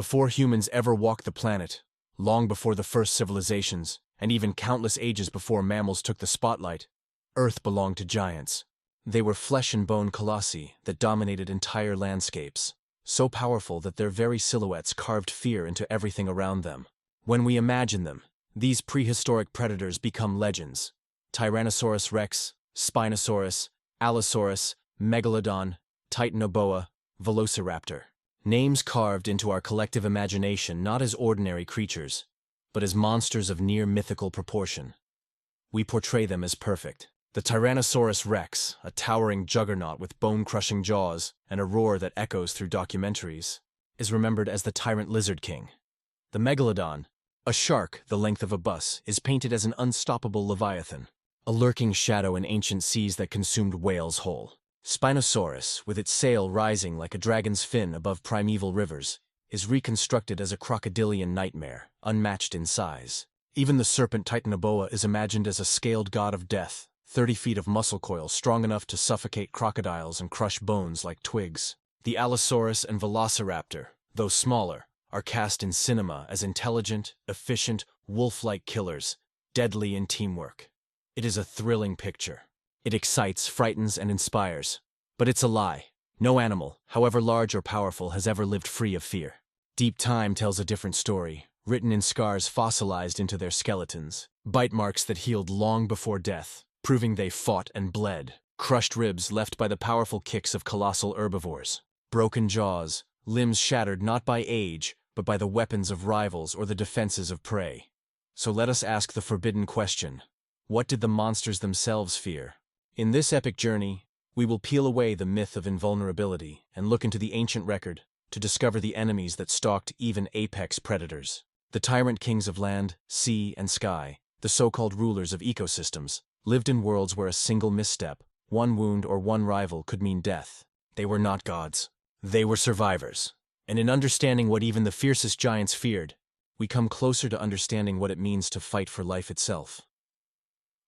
Before humans ever walked the planet, long before the first civilizations, and even countless ages before mammals took the spotlight, Earth belonged to giants. They were flesh and bone colossi that dominated entire landscapes, so powerful that their very silhouettes carved fear into everything around them. When we imagine them, these prehistoric predators become legends. Tyrannosaurus rex, Spinosaurus, Allosaurus, Megalodon, Titanoboa, Velociraptor. Names carved into our collective imagination not as ordinary creatures, but as monsters of near mythical proportion. We portray them as perfect. The Tyrannosaurus rex, a towering juggernaut with bone-crushing jaws and a roar that echoes through documentaries, is remembered as the tyrant lizard king. The Megalodon, a shark the length of a bus, is painted as an unstoppable Leviathan, a lurking shadow in ancient seas that consumed whales whole. Spinosaurus, with its sail rising like a dragon's fin above primeval rivers, is reconstructed as a crocodilian nightmare, unmatched in size. Even the serpent Titanoboa is imagined as a scaled god of death, 30 feet of muscle coil strong enough to suffocate crocodiles and crush bones like twigs. The Allosaurus and Velociraptor, though smaller, are cast in cinema as intelligent, efficient, wolf-like killers, deadly in teamwork. It is a thrilling picture. It excites, frightens, and inspires. But it's a lie. No animal, however large or powerful, has ever lived free of fear. Deep time tells a different story, written in scars fossilized into their skeletons, bite marks that healed long before death, proving they fought and bled, crushed ribs left by the powerful kicks of colossal herbivores, broken jaws, limbs shattered not by age, but by the weapons of rivals or the defenses of prey. So let us ask the forbidden question: what did the monsters themselves fear? In this epic journey, we will peel away the myth of invulnerability and look into the ancient record to discover the enemies that stalked even apex predators. The tyrant kings of land, sea, and sky, the so-called rulers of ecosystems, lived in worlds where a single misstep, one wound, or one rival could mean death. They were not gods. They were survivors. And in understanding what even the fiercest giants feared, we come closer to understanding what it means to fight for life itself.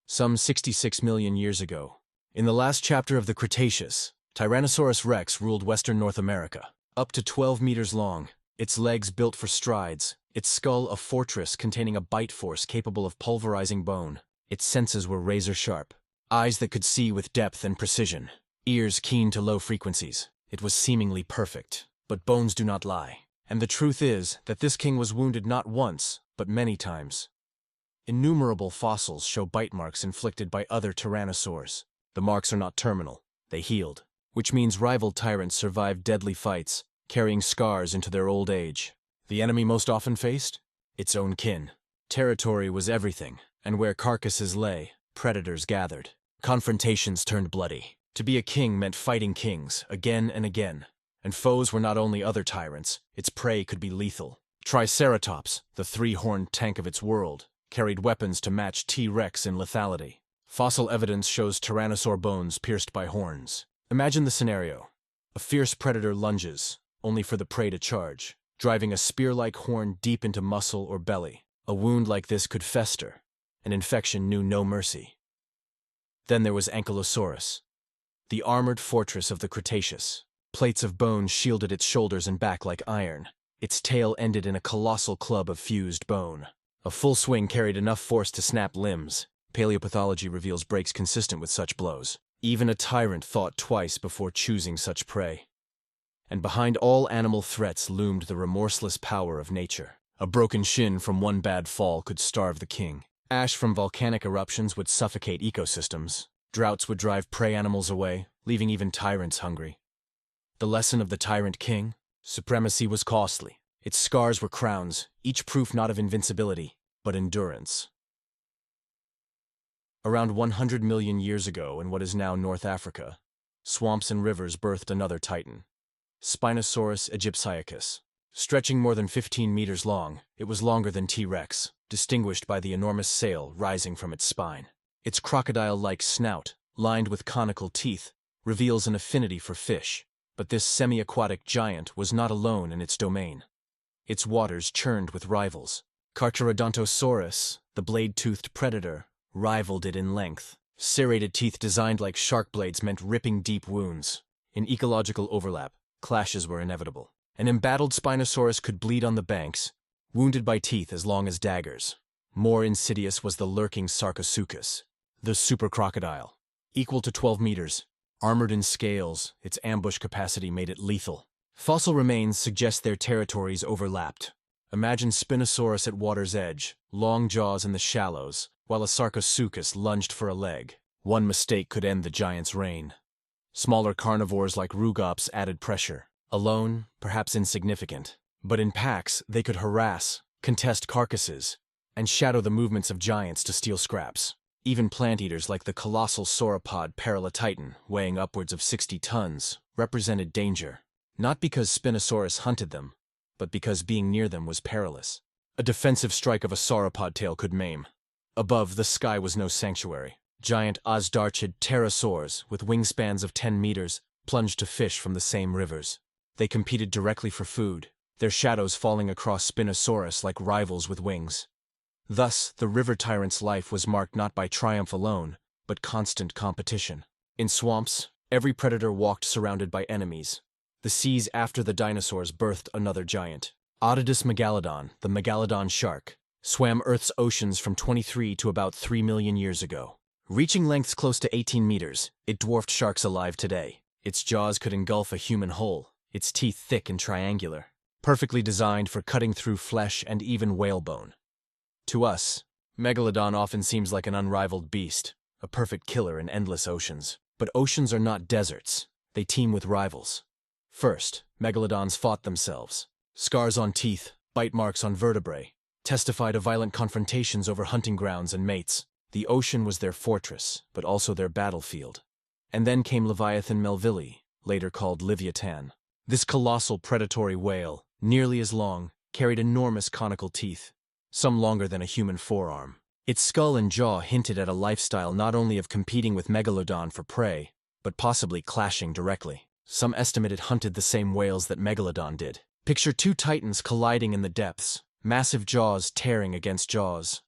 Some 66 million years ago, in the last chapter of the Cretaceous, Tyrannosaurus rex ruled western North America. Up to 12 meters long, its legs built for strides, its skull a fortress containing a bite force capable of pulverizing bone. Its senses were razor-sharp, eyes that could see with depth and precision, ears keen to low frequencies. It was seemingly perfect, but bones do not lie. And the truth is that this king was wounded not once, but many times. Innumerable fossils show bite marks inflicted by other tyrannosaurs. The marks are not terminal, they healed, which means rival tyrants survived deadly fights, carrying scars into their old age. The enemy most often faced? Its own kin. Territory was everything, and where carcasses lay, predators gathered. Confrontations turned bloody. To be a king meant fighting kings, again and again. And foes were not only other tyrants, its prey could be lethal. Triceratops, the three-horned tank of its world, carried weapons to match T-Rex in lethality. Fossil evidence shows tyrannosaur bones pierced by horns. Imagine the scenario. A fierce predator lunges, only for the prey to charge, driving a spear-like horn deep into muscle or belly. A wound like this could fester. An infection knew no mercy. Then there was Ankylosaurus, the armored fortress of the Cretaceous. Plates of bone shielded its shoulders and back like iron. Its tail ended in a colossal club of fused bone. A full swing carried enough force to snap limbs. Paleopathology reveals breaks consistent with such blows. Even a tyrant thought twice before choosing such prey. And behind all animal threats loomed the remorseless power of nature. A broken shin from one bad fall could starve the king. Ash from volcanic eruptions would suffocate ecosystems. Droughts would drive prey animals away, leaving even tyrants hungry. The lesson of the tyrant king? Supremacy was costly. Its scars were crowns, each proof not of invincibility, but endurance. Around 100 million years ago in what is now North Africa, swamps and rivers birthed another titan, Spinosaurus aegyptiacus. Stretching more than 15 meters long, it was longer than T-Rex, distinguished by the enormous sail rising from its spine. Its crocodile-like snout, lined with conical teeth, reveals an affinity for fish. But this semi-aquatic giant was not alone in its domain. Its waters churned with rivals. Carcharodontosaurus, the blade-toothed predator, rivaled it in length. Serrated teeth designed like shark blades meant ripping deep wounds. In ecological overlap, clashes were inevitable. An embattled Spinosaurus could bleed on the banks, wounded by teeth as long as daggers. More insidious was the lurking Sarcosuchus, the super-crocodile. Equal to 12 meters, armored in scales, its ambush capacity made it lethal. Fossil remains suggest their territories overlapped. Imagine Spinosaurus at water's edge, long jaws in the shallows, while a Sarcosuchus lunged for a leg. One mistake could end the giant's reign. Smaller carnivores like Rugops added pressure. Alone, perhaps insignificant. But in packs, they could harass, contest carcasses, and shadow the movements of giants to steal scraps. Even plant-eaters like the colossal sauropod Paralititan, weighing upwards of 60 tons, represented danger. Not because Spinosaurus hunted them, but because being near them was perilous. A defensive strike of a sauropod tail could maim. Above, the sky was no sanctuary. Giant Osdarchid pterosaurs, with wingspans of 10 meters, plunged to fish from the same rivers. They competed directly for food, their shadows falling across Spinosaurus like rivals with wings. Thus, the river tyrant's life was marked not by triumph alone, but constant competition. In swamps, every predator walked surrounded by enemies. The seas after the dinosaurs birthed another giant. Otodus Megalodon, the Megalodon shark, swam Earth's oceans from 23 to about 3 million years ago. Reaching lengths close to 18 meters, it dwarfed sharks alive today. Its jaws could engulf a human whole, its teeth thick and triangular, perfectly designed for cutting through flesh and even whalebone. To us, Megalodon often seems like an unrivaled beast, a perfect killer in endless oceans. But oceans are not deserts. They teem with rivals. First, Megalodons fought themselves. Scars on teeth, bite marks on vertebrae, testified of violent confrontations over hunting grounds and mates. The ocean was their fortress, but also their battlefield. And then came Leviathan melvillei, later called Leviathan. This colossal predatory whale, nearly as long, carried enormous conical teeth, some longer than a human forearm. Its skull and jaw hinted at a lifestyle not only of competing with Megalodon for prey, but possibly clashing directly. Some estimate it hunted the same whales that Megalodon did. Picture two titans colliding in the depths, massive jaws tearing against jaws.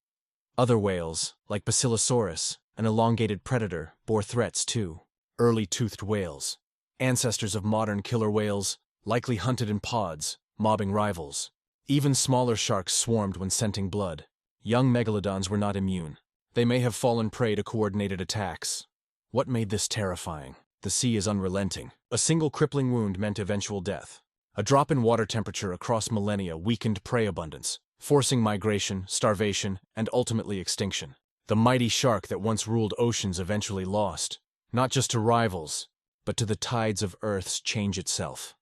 Other whales, like Basilosaurus, an elongated predator, bore threats too. Early toothed whales, ancestors of modern killer whales, likely hunted in pods, mobbing rivals. Even smaller sharks swarmed when scenting blood. Young megalodons were not immune. They may have fallen prey to coordinated attacks. What made this terrifying? The sea is unrelenting. A single crippling wound meant eventual death. A drop in water temperature across millennia weakened prey abundance, forcing migration, starvation, and ultimately extinction. The mighty shark that once ruled oceans eventually lost, not just to rivals, but to the tides of Earth's change itself.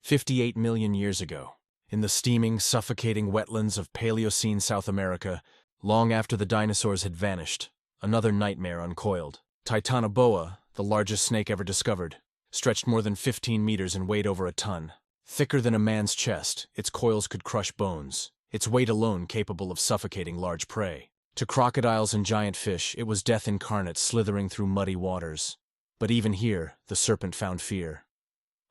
58 million years ago, in the steaming, suffocating wetlands of Paleocene South America, long after the dinosaurs had vanished, another nightmare uncoiled. Titanoboa, the largest snake ever discovered, stretched more than 15 meters and weighed over a ton. Thicker than a man's chest, its coils could crush bones, its weight alone capable of suffocating large prey. To crocodiles and giant fish, it was death incarnate slithering through muddy waters. But even here, the serpent found fear.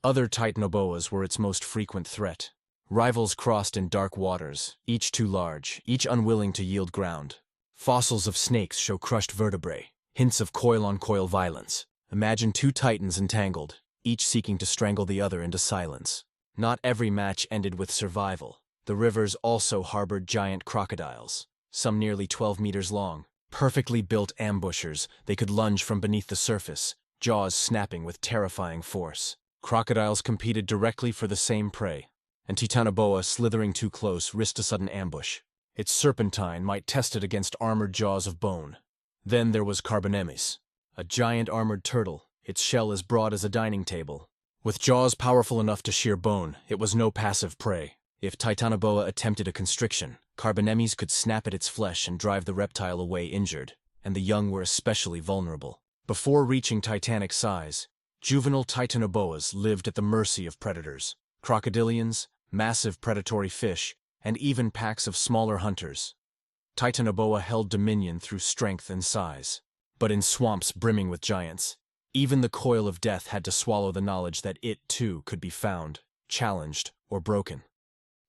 Other Titanoboas were its most frequent threat. Rivals crossed in dark waters, each too large, each unwilling to yield ground. Fossils of snakes show crushed vertebrae, hints of coil-on-coil violence. Imagine two titans entangled, each seeking to strangle the other into silence. Not every match ended with survival. The rivers also harbored giant crocodiles, some nearly 12 meters long. Perfectly built ambushers, they could lunge from beneath the surface, jaws snapping with terrifying force. Crocodiles competed directly for the same prey, and Titanoboa, slithering too close, risked a sudden ambush. Its serpentine might test it against armored jaws of bone. Then there was Carbonemys, a giant armored turtle, its shell as broad as a dining table. With jaws powerful enough to shear bone, it was no passive prey. If Titanoboa attempted a constriction, Carbonemys could snap at its flesh and drive the reptile away injured, and the young were especially vulnerable. Before reaching titanic size, juvenile Titanoboas lived at the mercy of predators. Crocodilians, massive predatory fish, and even packs of smaller hunters. Titanoboa held dominion through strength and size. But in swamps brimming with giants, even the coil of death had to swallow the knowledge that it, too, could be found, challenged, or broken.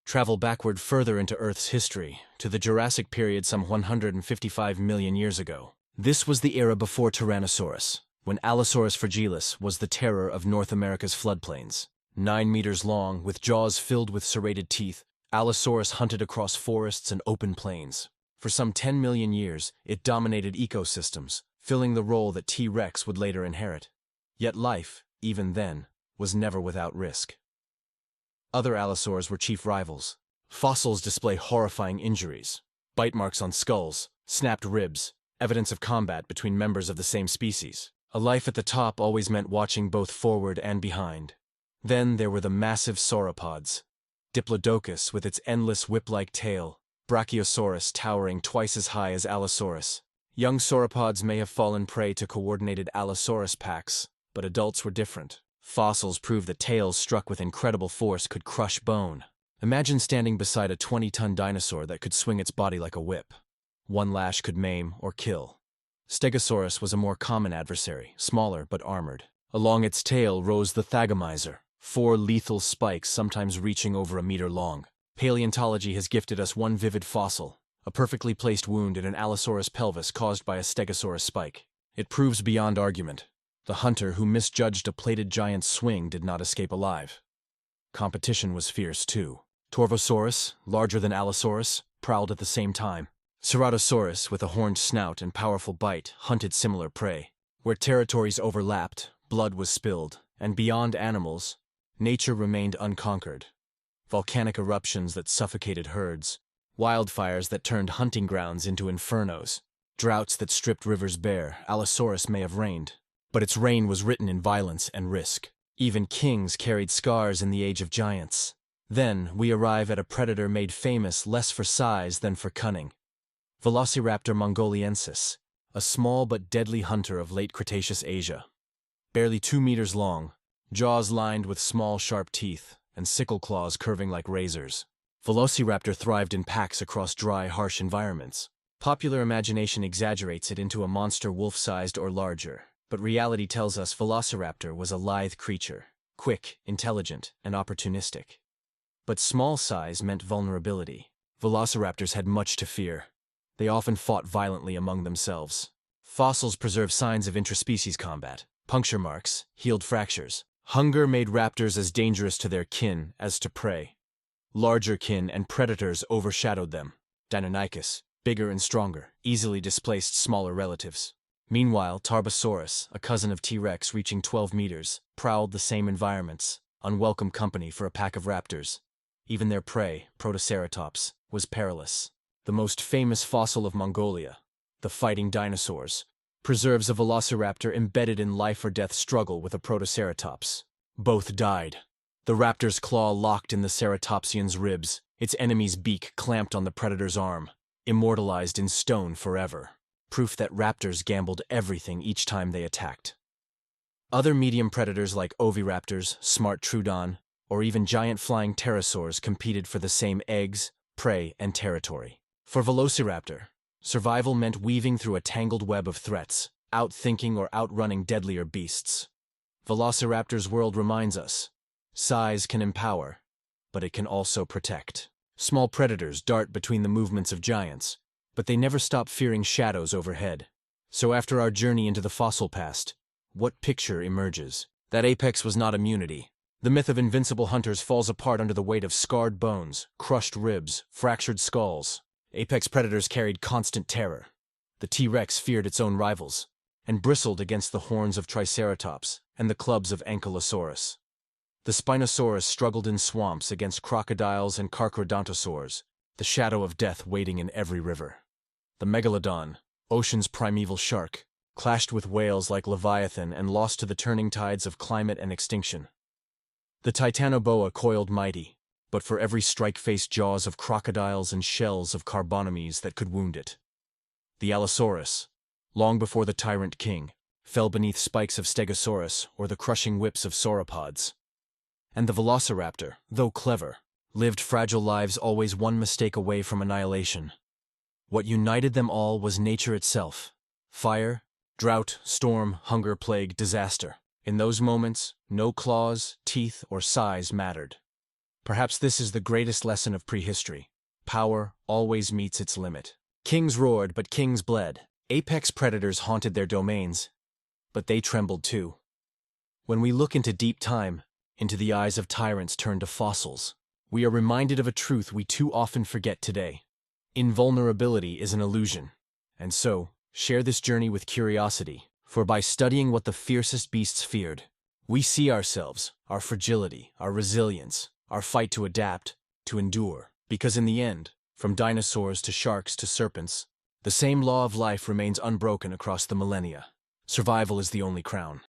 Travel backward further into Earth's history, to the Jurassic period some 155 million years ago. This was the era before Tyrannosaurus, when Allosaurus fragilis was the terror of North America's floodplains. 9 meters long, with jaws filled with serrated teeth, Allosaurus hunted across forests and open plains. For some 10 million years, it dominated ecosystems, filling the role that T-Rex would later inherit. Yet life, even then, was never without risk. Other allosaurs were chief rivals. Fossils display horrifying injuries, bite marks on skulls, snapped ribs, evidence of combat between members of the same species. A life at the top always meant watching both forward and behind. Then there were the massive sauropods. Diplodocus with its endless whip-like tail, Brachiosaurus towering twice as high as Allosaurus. Young sauropods may have fallen prey to coordinated Allosaurus packs, but adults were different. Fossils prove that tails struck with incredible force could crush bone. Imagine standing beside a 20-ton dinosaur that could swing its body like a whip. One lash could maim or kill. Stegosaurus was a more common adversary, smaller but armored. Along its tail rose the Thagomizer, 4 lethal spikes sometimes reaching over a meter long. Paleontology has gifted us one vivid fossil, a perfectly placed wound in an Allosaurus pelvis caused by a Stegosaurus spike. It proves beyond argument. The hunter who misjudged a plated giant's swing did not escape alive. Competition was fierce too. Torvosaurus, larger than Allosaurus, prowled at the same time. Ceratosaurus, with a horned snout and powerful bite, hunted similar prey. Where territories overlapped, blood was spilled, and beyond animals, nature remained unconquered. Volcanic eruptions that suffocated herds, wildfires that turned hunting grounds into infernos, droughts that stripped rivers bare. Allosaurus may have reigned, but its reign was written in violence and risk. Even kings carried scars in the age of giants. Then we arrive at a predator made famous less for size than for cunning. Velociraptor mongoliensis, a small but deadly hunter of late Cretaceous Asia. Barely 2 meters long, jaws lined with small sharp teeth, and sickle claws curving like razors. Velociraptor thrived in packs across dry, harsh environments. Popular imagination exaggerates it into a monster wolf-sized or larger, but reality tells us Velociraptor was a lithe creature, quick, intelligent, and opportunistic. But small size meant vulnerability. Velociraptors had much to fear. They often fought violently among themselves. Fossils preserve signs of interspecies combat. Puncture marks, healed fractures. Hunger made raptors as dangerous to their kin as to prey. Larger kin and predators overshadowed them. Deinonychus, bigger and stronger, easily displaced smaller relatives. Meanwhile, Tarbosaurus, a cousin of T-Rex reaching 12 meters, prowled the same environments, unwelcome company for a pack of raptors. Even their prey, Protoceratops, was perilous. The most famous fossil of Mongolia, the fighting dinosaurs, preserves a velociraptor embedded in life-or-death struggle with a Protoceratops. Both died. The raptor's claw locked in the ceratopsian's ribs, its enemy's beak clamped on the predator's arm, immortalized in stone forever. Proof that raptors gambled everything each time they attacked. Other medium predators like oviraptors, smart troodon, or even giant flying pterosaurs competed for the same eggs, prey, and territory. For Velociraptor, survival meant weaving through a tangled web of threats, outthinking or outrunning deadlier beasts. Velociraptor's world reminds us, size can empower, but it can also protect. Small predators dart between the movements of giants, but they never stop fearing shadows overhead. So after our journey into the fossil past, what picture emerges? That apex was not immunity. The myth of invincible hunters falls apart under the weight of scarred bones, crushed ribs, fractured skulls. Apex predators carried constant terror. The T-Rex feared its own rivals, and bristled against the horns of Triceratops and the clubs of Ankylosaurus. The Spinosaurus struggled in swamps against crocodiles and Carcharodontosaurs, the shadow of death waiting in every river. The Megalodon, ocean's primeval shark, clashed with whales like Leviathan and lost to the turning tides of climate and extinction. The Titanoboa coiled mighty, but for every strike faced jaws of crocodiles and shells of Carbonemys that could wound it. The Allosaurus, long before the tyrant king, fell beneath spikes of Stegosaurus or the crushing whips of sauropods. And the Velociraptor, though clever, lived fragile lives always one mistake away from annihilation. What united them all was nature itself. Fire, drought, storm, hunger, plague, disaster. In those moments, no claws, teeth, or size mattered. Perhaps this is the greatest lesson of prehistory. Power always meets its limit. Kings roared, but kings bled. Apex predators haunted their domains, but they trembled too. When we look into deep time, into the eyes of tyrants turned to fossils, we are reminded of a truth we too often forget today. Invulnerability is an illusion. And so, share this journey with curiosity, for by studying what the fiercest beasts feared, we see ourselves, our fragility, our resilience, our fight to adapt, to endure, because in the end, from dinosaurs to sharks to serpents, the same law of life remains unbroken across the millennia. Survival is the only crown.